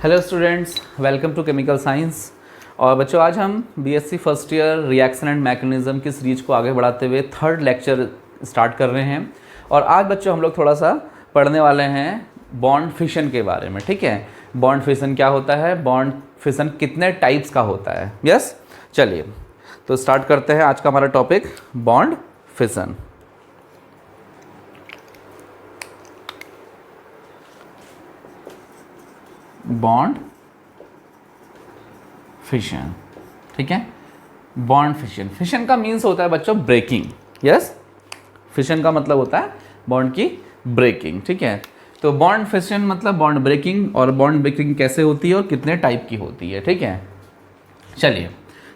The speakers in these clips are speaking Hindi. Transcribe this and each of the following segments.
Hello students, welcome to chemical science. और बच्चों, आज हम BSc first year reaction and mechanism की सीरीज को आगे बढ़ाते हुए थर्ड लेक्चर स्टार्ट कर रहे हैं। और आज बच्चों हम लोग थोड़ा सा पढ़ने वाले हैं बॉन्ड फिशन के बारे में। ठीक है, बॉन्ड फिशन क्या होता है, बॉन्ड फिशन कितने टाइप्स का होता है। यस, चलिए तो स्टार्ट करते हैं आज का हमारा topic bond fission. Bond fission, ठीक है। बॉन्ड फिशन, फिशन का मीन्स होता है बच्चों ब्रेकिंग। यस, फिशन का मतलब होता है बॉन्ड की ब्रेकिंग। ठीक है, तो बॉन्ड फिशन मतलब बॉन्ड ब्रेकिंग। और बॉन्ड ब्रेकिंग कैसे होती है और कितने टाइप की होती है। ठीक है, चलिए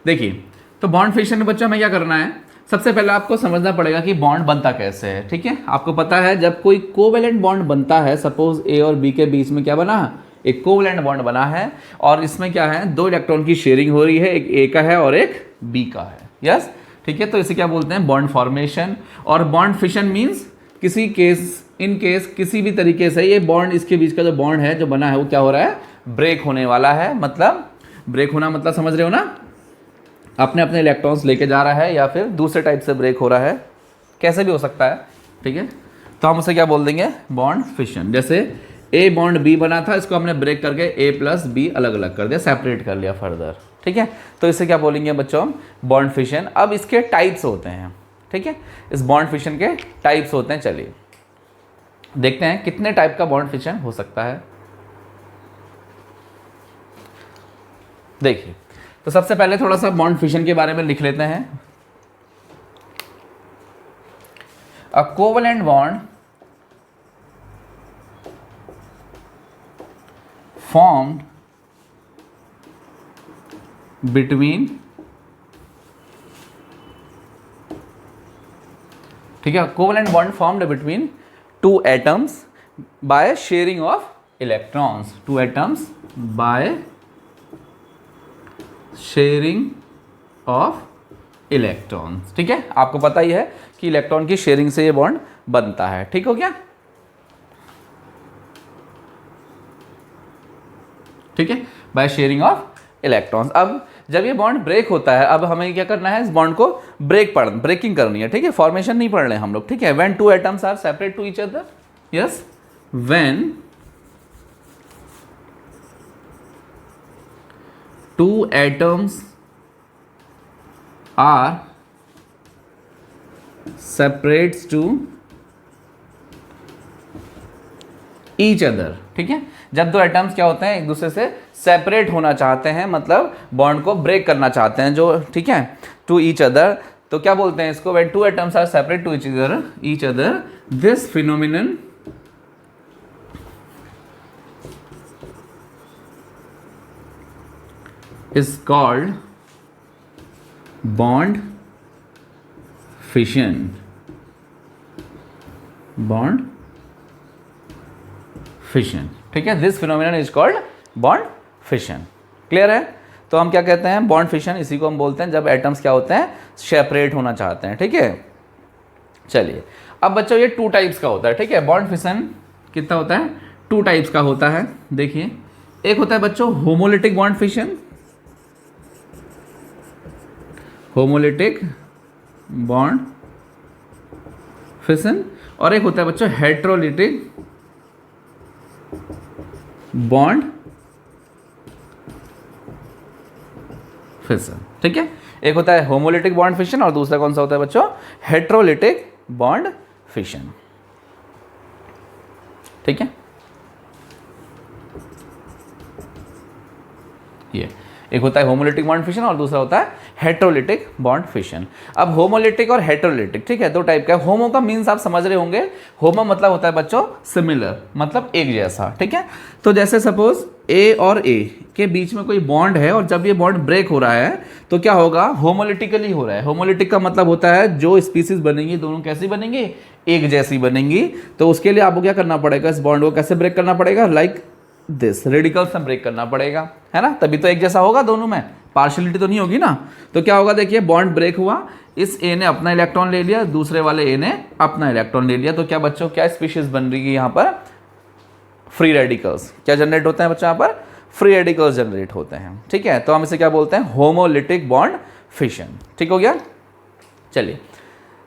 देखिए, तो बॉन्ड फिशन में बच्चों हमें क्या करना है, सबसे पहले आपको समझना पड़ेगा कि बॉन्ड बनता कैसे है। ठीक है, आपको पता है जब कोई कोवेलेंट बॉन्ड बनता है, सपोज ए और बी के बीच में क्या बना, एक कोवेलेंट बॉन्ड बना है। और इसमें क्या है, दो इलेक्ट्रॉन की शेयरिंग हो रही है, एक ए का है और एक बी का है। यस, ठीक है, तो इसे क्या बोलते हैं, बॉन्ड फॉर्मेशन। और बॉन्ड फिशन मीन्स किसी केस, इन केस किसी भी तरीके से ये बॉन्ड, इसके बीच का जो बॉन्ड है जो बना है वो क्या हो रहा है, ब्रेक होने वाला है। मतलब ब्रेक होना मतलब समझ रहे हो ना, अपने अपने इलेक्ट्रॉन्स लेके जा रहा है या फिर दूसरे टाइप से ब्रेक हो रहा है, कैसे भी हो सकता है। ठीक है, तो हम उसे क्या बोल देंगे, बॉन्ड फिशन। जैसे ए बॉन्ड बी बना था, इसको हमने ब्रेक करके ए प्लस बी अलग अलग कर दिया, सेपरेट कर लिया फर्दर। ठीक है, तो इसे क्या बोलेंगे बच्चों, बॉन्ड फिशन। अब इसके टाइप्स होते हैं। ठीक है, इस बॉन्ड फिशन के टाइप्स होते हैं। चलिए देखते हैं कितने टाइप का बॉन्ड फिशन हो सकता है। देखिए, तो सबसे पहले थोड़ा सा बॉन्ड फिशन के बारे में लिख लेते हैं। अ कोवेलेंट बॉन्ड formed between, ठीक है, covalent bond formed between two atoms by sharing of electrons. Two atoms by sharing of electrons. ठीक है, आपको पता ही है कि इलेक्ट्रॉन की शेयरिंग से ये बॉन्ड बनता है। ठीक हो गया, ठीक है, बाय शेयरिंग ऑफ इलेक्ट्रॉन्स। अब जब ये बॉन्ड ब्रेक होता है, अब हमें क्या करना है, इस बॉन्ड को ब्रेकिंग करनी है। ठीक है, फॉर्मेशन नहीं पढ़ रहे हम लोग। ठीक है, when two atoms are separate to each other. Yes, when two atoms are separates to each other. ठीक है, जब दो एटम्स क्या होते हैं, एक दूसरे से सेपरेट होना चाहते हैं, मतलब बॉन्ड को ब्रेक करना चाहते हैं जो, ठीक है, टू ईच अदर, तो क्या बोलते हैं इसको, when two atoms are separate to each other, this phenomenon is called bond fission. Bond fission, ठीक है, this phenomenon is called bond fission. Clear है, तो हम क्या कहते हैं, बॉन्ड फिशन, इसी को हम बोलते हैं जब एटम्स क्या होते हैं, सेपरेट होना चाहते हैं। ठीक है, चलिए अब बच्चों ये टू टाइप्स का होता है। ठीक है, बॉन्ड फिशन कितना होता है, टू टाइप्स का होता है। देखिए, एक होता है बच्चों homolytic bond fission, homolytic bond fission, और एक होता है बच्चों हेट्रोलिटिक बॉन्ड फिशन। ठीक है, एक होता है होमोलिटिक बॉन्ड फिशन और दूसरा कौन सा होता है बच्चों, हेट्रोलिटिक बॉन्ड फिशन। ठीक है, ये एक होता है होमोलिटिक बॉन्ड फिशन और दूसरा होता है हेट्रोलिटिक बॉन्ड फिशन। अब होमोलिटिक और हेट्रोलिटिक, ठीक है, दो टाइप का है। होमो का मीन्स आप समझ रहे होंगे, होमो मतलब होता है बच्चों सिमिलर, मतलब एक जैसा। ठीक है, तो जैसे सपोज ए और ए के बीच में कोई बॉन्ड है और जब ये बॉन्ड ब्रेक हो रहा है तो क्या होगा, होमोलिटिकली हो रहा है। होमोलिटिक का मतलब होता है जो स्पीसीज बनेंगी दोनों कैसी बनेंगी, एक जैसी बनेंगी। तो उसके लिए आपको क्या करना पड़ेगा, इस बॉन्ड को कैसे ब्रेक करना पड़ेगा, लाइक दिस, रेडिकल से ब्रेक करना पड़ेगा, है ना, तभी तो एक जैसा होगा दोनों में, पार्शियलिटी तो नहीं होगी ना। तो क्या होगा, देखिए बॉन्ड ब्रेक हुआ, इस ए ने अपना इलेक्ट्रॉन ले लिया, दूसरे वाले ए ने अपना इलेक्ट्रॉन ले लिया, तो क्या बच्चों क्या स्पीशीज बन रही है यहाँ पर, फ्री रेडिकल्स। क्या जनरेट होते हैं बच्चों यहाँ पर, फ्री रेडिकल्स जनरेट होते हैं। ठीक है, तो हम इसे क्या बोलते हैं, होमोलिटिक बॉन्ड फिशन। ठीक हो गया, चलिए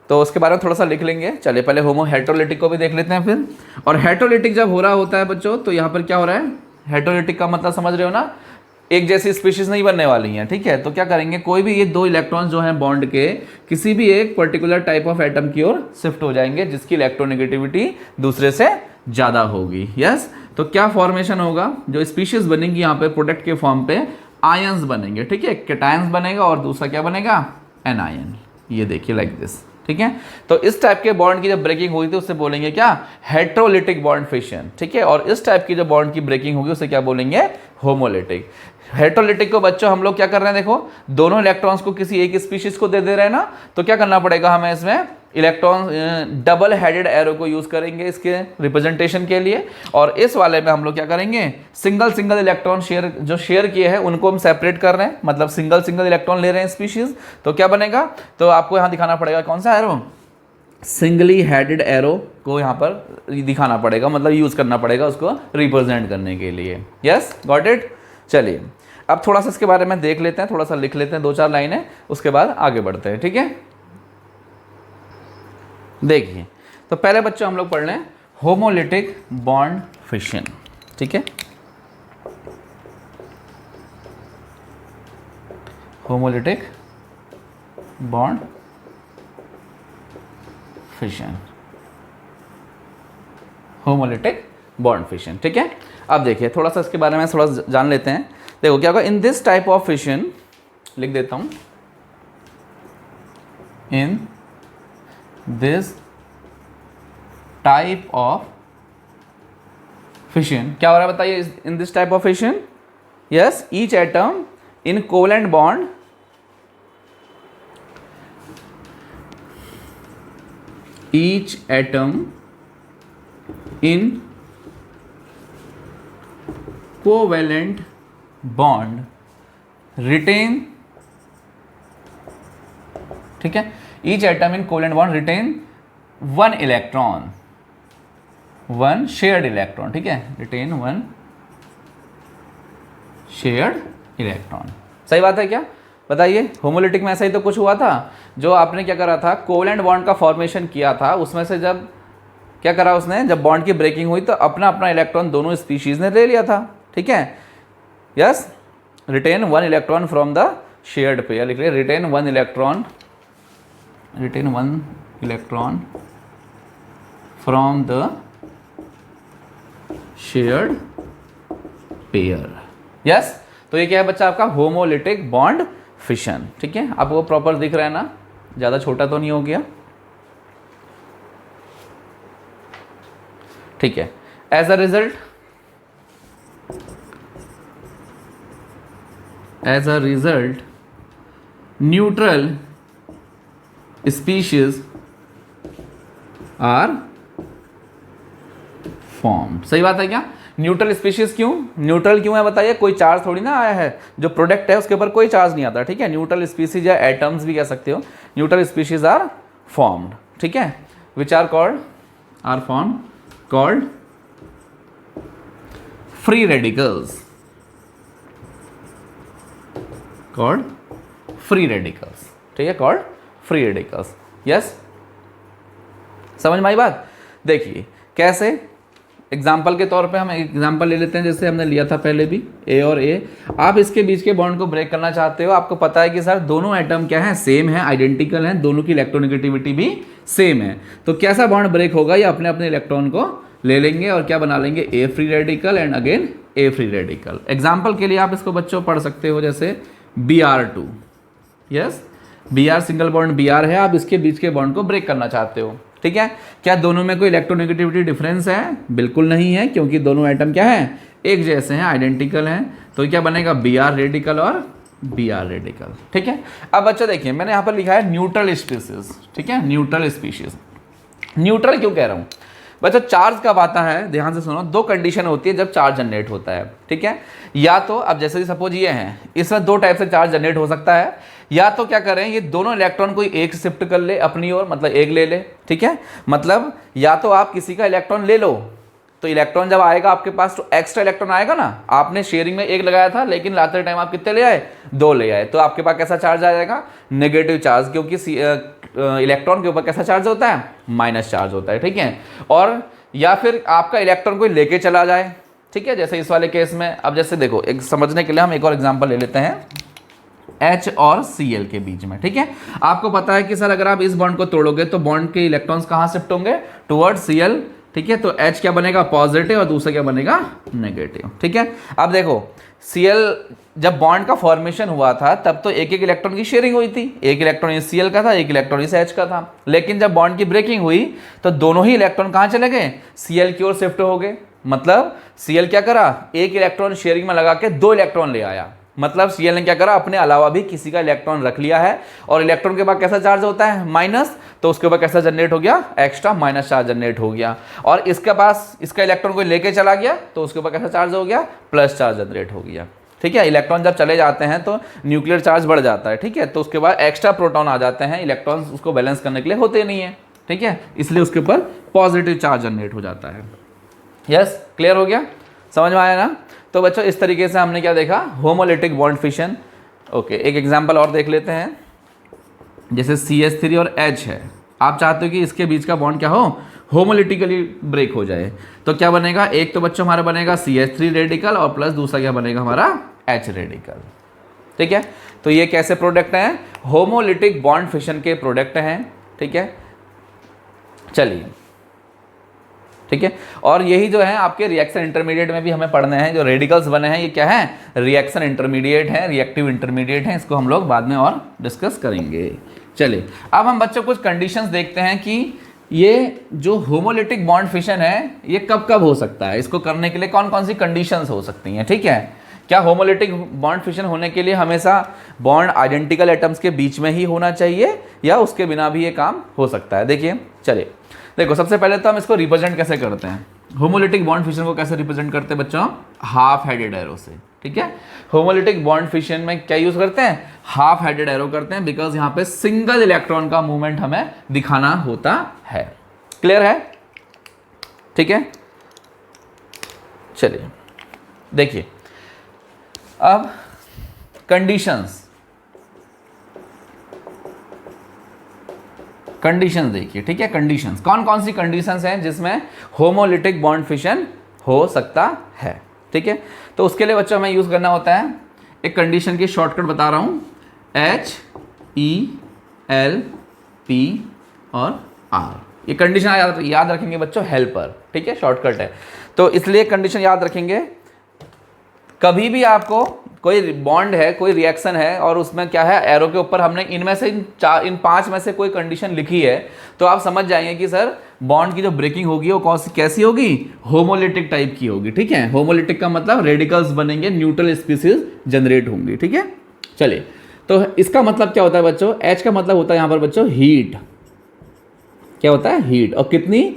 तो उसके बारे में थोड़ा सा लिख लेंगे। चलिए पहले होमो हेटेरोलिटिक को भी देख लेते हैं फिर। और हेटेरोलिटिक जब हो रहा होता है बच्चों, तो यहाँ पर क्या हो रहा है, हेटेरोलिटिक का मतलब समझ रहे हो ना, एक जैसी स्पीशीज नहीं बनने वाली हैं। ठीक है, तो क्या करेंगे, कोई भी ये दो इलेक्ट्रॉन्स जो हैं बॉन्ड के किसी भी एक पर्टिकुलर टाइप ऑफ एटम की ओर शिफ्ट हो जाएंगे जिसकी इलेक्ट्रोनेगेटिविटी दूसरे से ज़्यादा होगी। यस, तो क्या फॉर्मेशन होगा, जो स्पीशीज बनेंगी यहाँ पे प्रोडक्ट के फॉर्म पे आयंस बनेंगे। ठीक है, कैटायंस बनेगा और दूसरा क्या बनेगा, एनायन। ये देखिए लाइक दिस। ठीक है, तो इस टाइप के बॉन्ड की जब ब्रेकिंग हुई थी उसे बोलेंगे क्या, हेटेरोलिटिक बॉन्ड फिशन। ठीक है, और इस टाइप की जो बॉन्ड की ब्रेकिंग होगी उसे क्या बोलेंगे, होमोलिटिक। हेटेरोलिटिक को बच्चों हम लोग क्या कर रहे हैं, देखो दोनों इलेक्ट्रॉन्स को किसी एक स्पीशीज को दे दे रहे हैं ना, तो क्या करना पड़ेगा हमें, इसमें इलेक्ट्रॉन डबल हेडेड एरो को यूज करेंगे इसके रिप्रेजेंटेशन के लिए। और इस वाले में हम लोग क्या करेंगे, सिंगल सिंगल इलेक्ट्रॉन शेयर जो शेयर किए हैं उनको हम सेपरेट कर रहे हैं, मतलब सिंगल सिंगल इलेक्ट्रॉन ले रहे हैं स्पीशीज। तो क्या बनेगा, तो आपको यहाँ दिखाना पड़ेगा कौन सा एरो, सिंगली हेडेड एरो को यहाँ पर दिखाना पड़ेगा, मतलब यूज करना पड़ेगा उसको रिप्रेजेंट करने के लिए। Yes, got it. चलिए अब थोड़ा सा इसके बारे में देख लेते हैं, थोड़ा सा लिख लेते हैं, 2-4 लाइनें, उसके बाद आगे बढ़ते हैं। ठीक है, देखिए तो पहले बच्चों हम लोग पढ़ लें होमोलिटिक बॉन्ड फिशन। ठीक है, homolytic bond fission, homolytic bond fission. ठीक है, अब देखिए थोड़ा सा इसके बारे में थोड़ा जान लेते हैं। देखो क्या होगा, इन दिस टाइप ऑफ फिशन, लिख देता हूं, इन दिस टाइप ऑफ फिशन, क्या हो रहा है बताइए, इन this type of fission, yes, each atom in covalent bond each atom in covalent bond retain, ठीक है, each atom in covalent bond retain one electron, one shared electron। ठीक है, retain one shared electron। सही बात है क्या, बताइए। होमोलिटिक में ऐसा ही तो कुछ हुआ था, जो आपने क्या करा था, कोवेलेंट बॉन्ड का फॉर्मेशन किया था, उसमें से जब क्या करा उसने, जब बॉन्ड की ब्रेकिंग हुई तो अपना अपना इलेक्ट्रॉन दोनों स्पीशीज ने ले लिया था। ठीक है, yes, retain one electron from the shared pair, लिख रहे retain one electron, retain one electron from the shared pair. Yes, तो ये क्या है बच्चा, आपका होमोलिटिक बॉन्ड फिशन। ठीक है, आपको प्रॉपर दिख रहा है ना, ज़्यादा छोटा तो नहीं हो गया। ठीक है, as a result neutral species are form. सही बात है क्या, न्यूट्रल स्पीशीज क्यों, न्यूट्रल क्यों है बताइए, कोई चार्ज थोड़ी ना आया है, जो प्रोडक्ट है उसके ऊपर कोई चार्ज नहीं आता। ठीक है, न्यूट्रल स्पीशीज या एटम्स भी कह सकते हो, न्यूट्रल स्पीशीज आर फॉर्म्ड। ठीक है, which are called, are form called free radicals, called free radicals. ठीक है, कॉल्ड फ्री रेडिकल्स। यस, समझ में आई बात। देखिए कैसे, एग्जाम्पल के तौर पे हम एक एग्जाम्पल ले लेते हैं, जैसे हमने लिया था पहले भी, ए और ए। आप इसके बीच के बॉन्ड को ब्रेक करना चाहते हो, आपको पता है कि सर दोनों एटम क्या है, सेम है, आइडेंटिकल हैं, दोनों की इलेक्ट्रोनेगेटिविटी भी सेम है। तो कैसा बॉन्ड ब्रेक होगा, ये अपने अपने इलेक्ट्रॉन को ले लेंगे और क्या बना लेंगे, a free radical and again a free radical. Example के लिए आप इसको बच्चों पढ़ सकते हो, जैसे Br2। Yes, Br single bond Br है, आप इसके बीच के बॉन्ड को ब्रेक करना चाहते हो। ठीक है, क्या दोनों में कोई इलेक्ट्रोनेगेटिविटी डिफरेंस है, बिल्कुल नहीं है, क्योंकि दोनों एटम क्या है, एक जैसे हैं, आइडेंटिकल हैं। तो क्या बनेगा, Br रेडिकल और Br रेडिकल। ठीक है, अब बच्चा देखिए मैंने यहाँ पर लिखा है न्यूट्रल स्पीशीज। ठीक है, न्यूट्रल स्पीशीज, न्यूट्रल क्यों कह रहा हूँ बच्चा, चार्ज कब आता है, ध्यान से सुनो, दो कंडीशन होती है जब चार्ज जनरेट होता है। ठीक है, या तो अब जैसे सपोज ये हैं, इसमें दो टाइप से चार्ज जनरेट हो सकता है, या तो क्या करें, ये दोनों इलेक्ट्रॉन कोई एक शिफ्ट कर ले अपनी ओर, मतलब एक ले ले। ठीक है, मतलब या तो आप किसी का इलेक्ट्रॉन ले लो, तो इलेक्ट्रॉन जब आएगा आपके पास तो एक्स्ट्रा इलेक्ट्रॉन आएगा ना, आपने शेयरिंग में एक लगाया था लेकिन लाते टाइम आप कितने ले आए, 2 ले आए, तो आपके पास कैसा चार्ज आ जाएगा, नेगेटिव चार्ज, क्योंकि इलेक्ट्रॉन के ऊपर कैसा चार्ज होता है, माइनस चार्ज होता है, ठीक है। और या फिर आपका इलेक्ट्रॉन कोई लेके चला जाए, ठीक है, जैसे इस वाले केस में। अब जैसे देखो, एक समझने के लिए हम एक और एग्जांपल ले लेते हैं H और Cl के बीच में, ठीक है। आपको पता है कि सर अगर आप इस बॉन्ड को तोड़ोगे तो बॉन्ड के इलेक्ट्रॉन्स कहाँ शिफ्ट होंगे, टुवर्ड्स Cl, ठीक है। तो H क्या बनेगा, पॉजिटिव, और दूसरा क्या बनेगा, नेगेटिव, ठीक है। अब देखो Cl जब बॉन्ड का फॉर्मेशन हुआ था तब तो एक एक इलेक्ट्रॉन की शेयरिंग हुई थी, एक इलेक्ट्रॉन इस Cl का था, एक इलेक्ट्रॉन इस H का था। लेकिन जब बॉन्ड की ब्रेकिंग हुई तो दोनों ही इलेक्ट्रॉन कहाँ चले गए, Cl की ओर शिफ्ट हो गए। मतलब Cl क्या करा, एक इलेक्ट्रॉन शेयरिंग में लगा के 2 इलेक्ट्रॉन ले आया। मतलब Cl ने क्या करा, अपने अलावा भी किसी का इलेक्ट्रॉन रख लिया है, और इलेक्ट्रॉन के बाद कैसा चार्ज होता है, माइनस, तो उसके ऊपर कैसा जनरेट हो गया, एक्स्ट्रा माइनस चार्ज जनरेट हो गया। और इसके पास इसका इलेक्ट्रॉन कोई लेके चला गया तो उसके ऊपर कैसा चार्ज हो गया, प्लस चार्ज जनरेट हो गया, ठीक है। इलेक्ट्रॉन जब चले जाते हैं तो न्यूक्लियर चार्ज बढ़ जाता है, ठीक है, तो उसके बाद एक्स्ट्रा प्रोटॉन आ जाते हैं, इलेक्ट्रॉन उसको बैलेंस करने के लिए होते नहीं है, ठीक है, इसलिए उसके ऊपर पॉजिटिव चार्ज जनरेट हो जाता है। यस, क्लियर हो गया, समझ में आया ना। तो बच्चों इस तरीके से हमने क्या देखा, होमोलिटिक बॉन्ड फिशन। ओके, एक एग्जांपल और देख लेते हैं। जैसे CH3 और H है, आप चाहते हो कि इसके बीच का बॉन्ड क्या हो, होमोलिटिकली ब्रेक हो जाए, तो क्या बनेगा, एक तो बच्चों हमारा बनेगा CH3 रेडिकल और प्लस दूसरा क्या बनेगा हमारा H रेडिकल, ठीक है। तो ये कैसे प्रोडक्ट हैं, होमोलिटिक बॉन्ड फिशन के प्रोडक्ट हैं, ठीक है। चलिए, ठीक है। और यही जो है आपके रिएक्शन इंटरमीडिएट में भी हमें पढ़ने हैं, जो रेडिकल्स बने हैं ये क्या है, रिएक्शन इंटरमीडिएट है, रिएक्टिव इंटरमीडिएट है, इसको हम लोग बाद में और डिस्कस करेंगे। चलिए, अब हम बच्चों कुछ कंडीशंस देखते हैं कि ये जो होमोलिटिक बॉन्ड फिशन है ये कब कब हो सकता है, इसको करने के लिए कौन कौन सी कंडीशंस हो सकती हैं, ठीक है। क्या होमोलिटिक बॉन्ड फिशन होने के लिए हमेशा बॉन्ड आइडेंटिकल एटम्स के बीच में ही होना चाहिए या उसके बिना भी ये काम हो सकता है। देखिए, चलिए देखो, सबसे पहले तो हम इसको रिप्रेजेंट कैसे करते हैं, होमोलिटिक बॉन्ड फिशन को कैसे रिप्रेजेंट करते हैं बच्चों, हाफ हेडेड एरो से, ठीक है। होमोलिटिक बॉन्ड फिशन में क्या यूज करते हैं, हाफ हेडेड एरो करते हैं, बिकॉज यहाँ पे सिंगल इलेक्ट्रॉन का मूवमेंट हमें दिखाना होता है। क्लियर है, ठीक है। चलिए देखिए, अब कंडीशंस देखिए, ठीक है। कंडीशंस कौन कौन सी कंडीशंस हैं जिसमें होमोलिटिक बॉन्ड फिशन हो सकता है, ठीक है। तो उसके लिए बच्चों हमें यूज करना होता है, एक कंडीशन की शॉर्टकट बता रहा हूं, H E L P और R। ये कंडीशन याद रखेंगे बच्चों, हेल्पर, ठीक है, शॉर्टकट है, तो इसलिए कंडीशन याद रखेंगे। कभी भी आपको कोई बॉन्ड है, कोई रिएक्शन है और उसमें क्या है, एरो के ऊपर हमने इनमें से इन 5 में से कोई कंडीशन लिखी है, तो आप समझ जाएंगे कि सर बॉन्ड की जो ब्रेकिंग होगी वो कैसी होगी, होमोलिटिक टाइप की होगी, ठीक है। होमोलिटिक का मतलब रेडिकल्स बनेंगे, न्यूट्रल स्पीसीज जनरेट होंगी, ठीक है। चलिए, तो इसका मतलब क्या होता है बच्चों, H का मतलब होता है यहाँ पर बच्चों हीट, क्या होता है, हीट, और कितनी,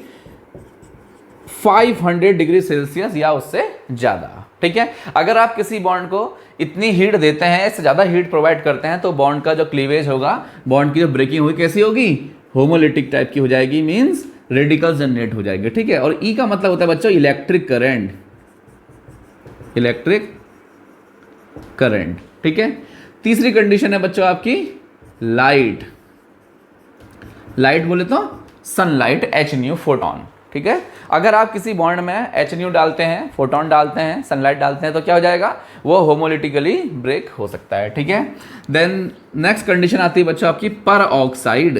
500 डिग्री सेल्सियस या उससे ज़्यादा, ठीक है। अगर आप किसी बॉन्ड को इतनी हीट देते हैं, इससे ज़्यादा हीट प्रोवाइड करते हैं, तो बॉन्ड का जो क्लीवेज होगा, बॉन्ड की जो ब्रेकिंग होगी कैसी होगी, होमोलिटिक टाइप की हो जाएगी, मीन्स रेडिकल्स जनरेट हो जाएंगे, ठीक है। और E का मतलब होता है बच्चों इलेक्ट्रिक करंट, ठीक है। तीसरी कंडीशन है बच्चों आपकी लाइट बोले तो सनलाइट, H फोटोन, ठीक है। अगर आप किसी बॉन्ड में H डालते हैं, फोटोन डालते हैं, सनलाइट डालते हैं, तो क्या हो जाएगा, वो होमोलिटिकली ब्रेक हो सकता है, ठीक है। देन नेक्स्ट कंडीशन आती है बच्चों आपकी पर ऑक्साइड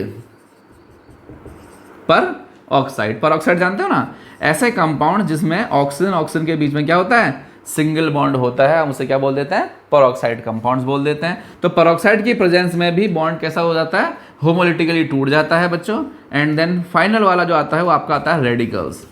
जानते हो ना, ऐसे कंपाउंड जिसमें ऑक्सीजन के बीच में क्या होता है, सिंगल बॉन्ड होता है, हम उसे क्या बोल देते हैं, परऑक्साइड कंपाउंड्स बोल देते हैं। तो परऑक्साइड की प्रेजेंस में भी बॉन्ड कैसा हो जाता है, होमोलिटिकली टूट जाता है बच्चों। एंड देन फाइनल वाला जो आता है वो आपका आता है रेडिकल्स।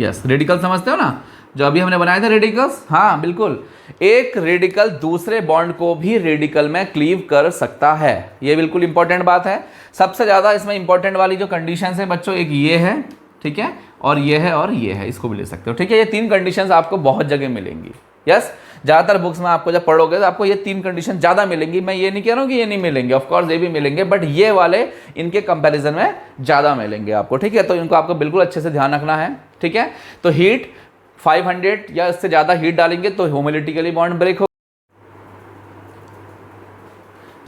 यस, रेडिकल समझते हो ना, जो अभी हमने बनाए थे रेडिकल्स, हाँ बिल्कुल, एक रेडिकल दूसरे बॉन्ड को भी रेडिकल में क्लीव कर सकता है, ये बिल्कुल इंपॉर्टेंट बात है। सबसे ज्यादा इसमें इंपॉर्टेंट वाली जो कंडीशन है बच्चों, एक ये है, ठीक है, और ये है, और ये है, इसको भी ले सकते हो, ठीक है। ये 3 कंडीशंस आपको बहुत जगह मिलेंगी, यस ज़्यादातर बुक्स में आपको जब पढ़ोगे तो आपको ये 3 कंडीशन ज़्यादा मिलेंगी। मैं ये नहीं कह रहा हूँ कि ये नहीं मिलेंगे, ऑफ कोर्स ये भी मिलेंगे, बट ये वाले इनके कंपैरिजन में ज़्यादा मिलेंगे आपको, ठीक है। तो इनको आपको बिल्कुल अच्छे से ध्यान रखना है, ठीक है। तो हीट 500 या इससे ज़्यादा हीट डालेंगे तो होमोलिटिकली बॉन्ड ब्रेक हो।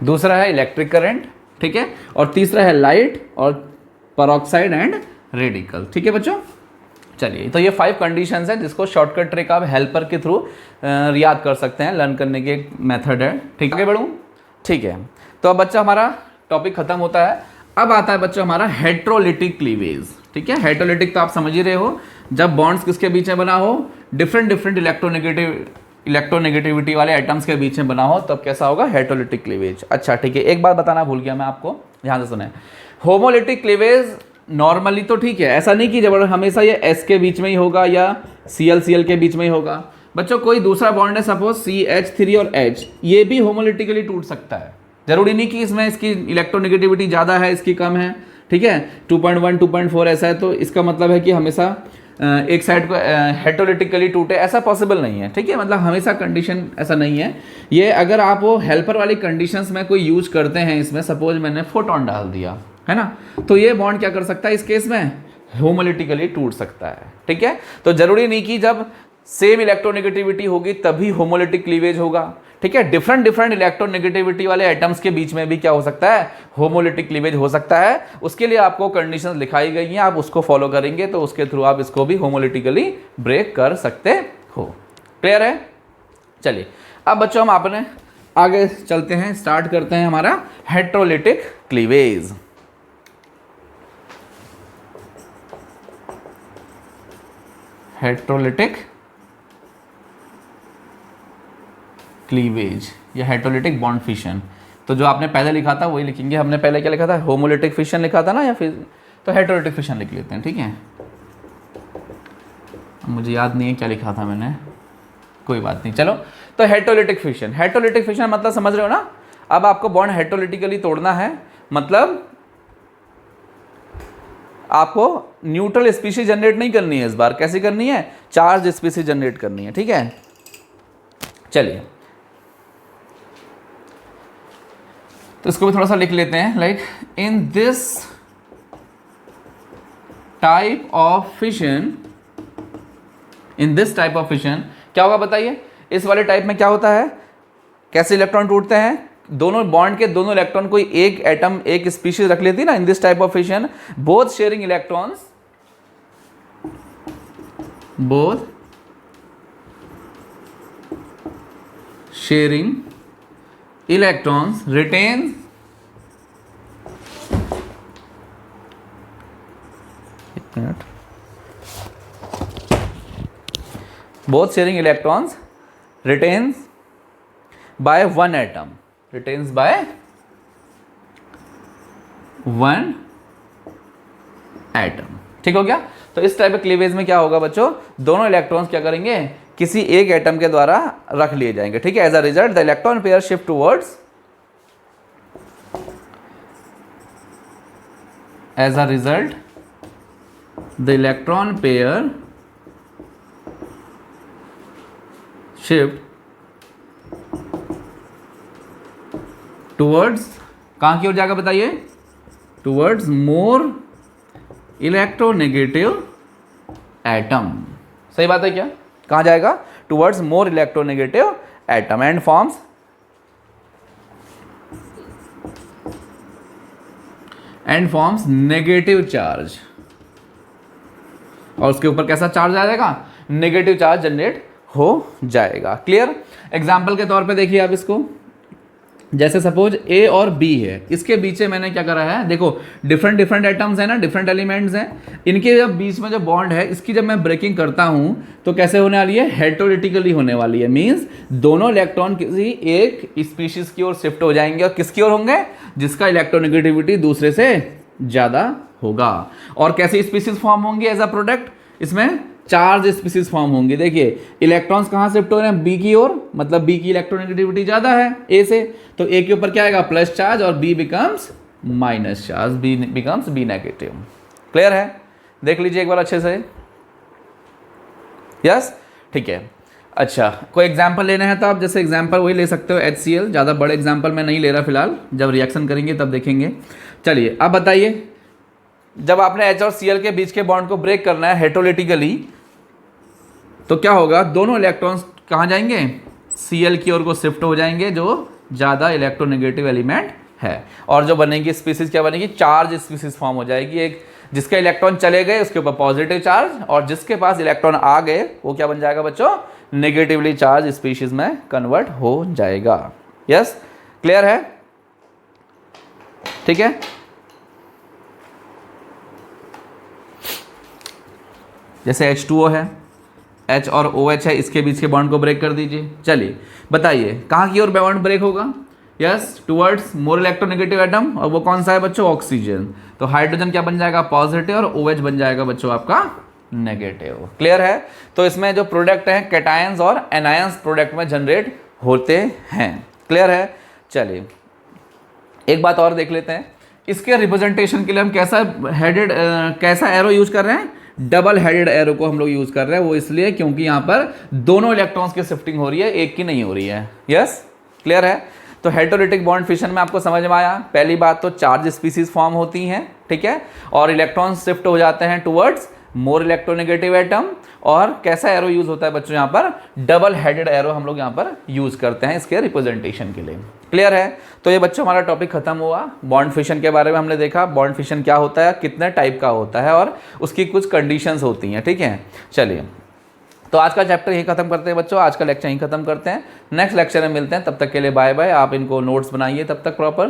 दूसरा है इलेक्ट्रिक करंट, ठीक है। और तीसरा है लाइट और पेरोक्साइड एंड रेडिकल, ठीक है बच्चों। चलिए, तो ये 5 कंडीशंस हैं जिसको शॉर्टकट ट्रिक आप हेल्पर के थ्रू याद कर सकते हैं, लर्न करने के एक मेथड है, ठीक है। आगे बढ़ूँ, ठीक है। तो अब बच्चा हमारा टॉपिक खत्म होता है। अब आता है बच्चा हमारा हेट्रोलिटिक क्लीवेज, ठीक है। हेट्रोलिटिक तो आप समझ ही रहे हो, जब बॉन्ड्स किसके बीच में बना हो, डिफरेंट इलेक्ट्रोनेगेटिविटी वाले एटम्स के बीच में बना हो, तब कैसा होगा, हेट्रोलिटिक क्लीवेज। अच्छा ठीक है, एक बात बताना भूल गया मैं आपको, ध्यान से सुने। होमोलिटिक क्लीवेज नॉर्मली तो ठीक है, ऐसा नहीं कि जब हमेशा ये S के बीच में ही होगा या Cl के बीच में ही होगा। बच्चों कोई दूसरा बॉन्ड है, सपोज CH3 और H, ये भी होमोलिटिकली टूट सकता है। जरूरी नहीं कि इसमें इसकी इलेक्ट्रोनेगेटिविटी ज़्यादा है, इसकी कम है, ठीक है। 2.1 2.4 ऐसा है, तो इसका मतलब है कि हमेशा एक साइड को हेट्रोलिटिकली टूटे, ऐसा पॉसिबल नहीं है, ठीक है। मतलब हमेशा कंडीशन ऐसा नहीं है। ये अगर आप वो हेल्पर वाली कंडीशंस में कोई यूज करते हैं, इसमें सपोज मैंने फोटोन डाल दिया है ना, तो ये बॉन्ड क्या कर सकता है, इस केस में होमोलिटिकली टूट सकता है, ठीक है। तो जरूरी नहीं कि जब सेम इलेक्ट्रोनेगेटिविटी होगी तभी होमोलिटिक क्लीवेज होगा, ठीक है। डिफरेंट इलेक्ट्रोनेगेटिविटी वाले एटम्स के बीच में भी क्या हो सकता है, होमोलिटिक क्लीवेज हो सकता है। उसके लिए आपको कंडीशंस लिखाई गई हैं, आप उसको फॉलो करेंगे तो उसके थ्रू आप इसको भी होमोलिटिकली ब्रेक कर सकते हो। क्लियर है। चलिए अब बच्चों हम अपने आगे चलते हैं, स्टार्ट करते हैं हमारा हेट्रोलिटिक क्लीवेज। हेट्रोलिटिक क्लीवेज या हेट्रोलिटिक बॉन्ड फिशन, तो जो आपने पहले लिखा था वही लिखेंगे। हमने पहले क्या लिखा था, होमोलिटिक फिशन लिखा था ना, या फिर तो हेट्रोलिटिक फिशन लिख लेते हैं, ठीक है। मुझे याद नहीं है क्या लिखा था मैंने, कोई बात नहीं, चलो। तो हेट्रोलिटिक फिशन, हेट्रोलिटिक फिशन मतलब समझ रहे हो ना। अब आपको बॉन्ड हेट्रोलिटिकली तोड़ना है, मतलब आपको न्यूट्रल स्पीशीज जनरेट नहीं करनी है इस बार। कैसी करनी है, चार्ज स्पीशीज जनरेट करनी है, ठीक है। चलिए तो इसको भी थोड़ा सा लिख लेते हैं, like in this type of fission, in this type of fission क्या होगा बताइए। इस वाले टाइप में क्या होता है, कैसे इलेक्ट्रॉन टूटते हैं, दोनों बॉन्ड के दोनों इलेक्ट्रॉन कोई एक एटम एक स्पीशीज रख लेती है ना, in this type of fission both sharing electrons, both sharing electrons retain both sharing electrons retains by one atom, retains by one atom, ठीक हो गया। तो इस टाइप के क्लीवेज में क्या होगा बच्चों, दोनों इलेक्ट्रॉन्स क्या करेंगे, किसी एक एटम के द्वारा रख लिए जाएंगे, ठीक है। As a result the electron pair shift towards, as a result the electron pair shift towards, कहां की ओर जाएगा बताइए, टुवर्ड्स मोर इलेक्ट्रोनेगेटिव एटम। सही बात है क्या, कहां जाएगा, towards more electronegative atom and forms negative charge, और उसके ऊपर कैसा चार्ज आ जाएगा, नेगेटिव चार्ज जनरेट हो जाएगा। क्लियर। एग्जाम्पल के तौर पे देखिए आप इसको, जैसे सपोज A और B है, इसके बीच में मैंने क्या करा है, देखो डिफरेंट एटम्स है ना, डिफरेंट एलिमेंट्स हैं, इनके जब बीच में जो बॉन्ड है इसकी जब मैं ब्रेकिंग करता हूं तो कैसे होने वाली है, हेट्रोलिटिकली होने वाली है। मींस दोनों इलेक्ट्रॉन किसी एक स्पीशीज की ओर शिफ्ट हो जाएंगे, और किसकी ओर होंगे, जिसका इलेक्ट्रोनेगेटिविटी दूसरे से ज़्यादा होगा। और कैसी स्पीशीज फॉर्म होंगी एज अ प्रोडक्ट, इसमें चार्ज स्पीशीज फॉर्म होंगी। देखिए इलेक्ट्रॉन्स कहाँ शिफ्ट हो रहे हैं, बी की ओर, मतलब बी की इलेक्ट्रोनेगेटिविटी ज़्यादा है ए से, तो ए के ऊपर क्या आएगा, प्लस चार्ज, और B becomes minus charge, B becomes B negative. Clear है, देख लीजिए एक बार अच्छे से। यस ठीक है। अच्छा, कोई एग्जाम्पल लेना है तो आप जैसे एग्जाम्पल वही ले सकते हो HCl, ज़्यादा बड़े एग्जाम्पल मैं नहीं ले रहा फिलहाल, जब रिएक्शन करेंगे तब देखेंगे। चलिए अब बताइए, जब आपने H और Cl के बीच के बॉन्ड को ब्रेक करना है हेटेरोलिटिकली, तो क्या होगा, दोनों इलेक्ट्रॉन्स कहाँ जाएंगे, Cl की ओर को शिफ्ट हो जाएंगे, जो ज़्यादा इलेक्ट्रोनेगेटिव एलिमेंट है, और जो बनेगी स्पीसीज क्या बनेगी, चार्ज स्पीसीज फॉर्म हो जाएगी। एक जिसके इलेक्ट्रॉन चले गए उसके ऊपर पॉजिटिव चार्ज, और जिसके पास इलेक्ट्रॉन आ गए वो क्या बन जाएगा बच्चों, नेगेटिवली चार्ज स्पीशीज में कन्वर्ट हो जाएगा। यस, क्लियर है, ठीक है। जैसे H2O है, H और OH है, इसके बीच के बॉन्ड को ब्रेक कर दीजिए। चलिए बताइए कहाँ की ओर बॉन्ड ब्रेक होगा, yes, towards more electronegative atom, और वो कौन सा है बच्चों, ऑक्सीजन। तो हाइड्रोजन क्या बन जाएगा, पॉजिटिव, और OH बन जाएगा बच्चों आपका नेगेटिव। क्लियर है। तो इसमें जो प्रोडक्ट हैं कैटायंस और एनायंस प्रोडक्ट में जनरेट होते हैं। क्लियर है। चलिए एक बात और देख लेते हैं, इसके रिप्रेजेंटेशन के लिए हम कैसा एरो यूज कर रहे हैं, डबल हेडेड एरो को हम लोग यूज कर रहे हैं। वो इसलिए क्योंकि यहाँ पर दोनों इलेक्ट्रॉन्स की शिफ्टिंग हो रही है, एक की नहीं हो रही है। यस, क्लियर है। तो हेटेरोलिटिक बॉन्ड फिशन में आपको समझ में आया, पहली बात तो चार्ज स्पीसीज फॉर्म होती हैं, ठीक है, और इलेक्ट्रॉन्स शिफ्ट हो जाते हैं टुवर्ड्स मोर इलेक्ट्रोनेगेटिव एटम। और कैसा एरो यूज होता है बच्चों, यहाँ पर डबल हेडेड एरो हम लोग यहाँ पर यूज करते हैं इसके रिप्रेजेंटेशन के लिए। क्लियर है। तो ये बच्चों हमारा टॉपिक खत्म हुआ, बॉन्ड फिशन के बारे में हमने देखा, बॉन्ड फिशन क्या होता है, कितने टाइप का होता है, और उसकी कुछ कंडीशंस होती हैं। ठीक है, चलिए तो आज का चैप्टर यही खत्म करते हैं बच्चों, आज का लेक्चर यही खत्म करते हैं। नेक्स्ट लेक्चर में मिलते हैं, तब तक के लिए बाय बाय। आप इनको नोट्स बनाइए तब तक प्रॉपर।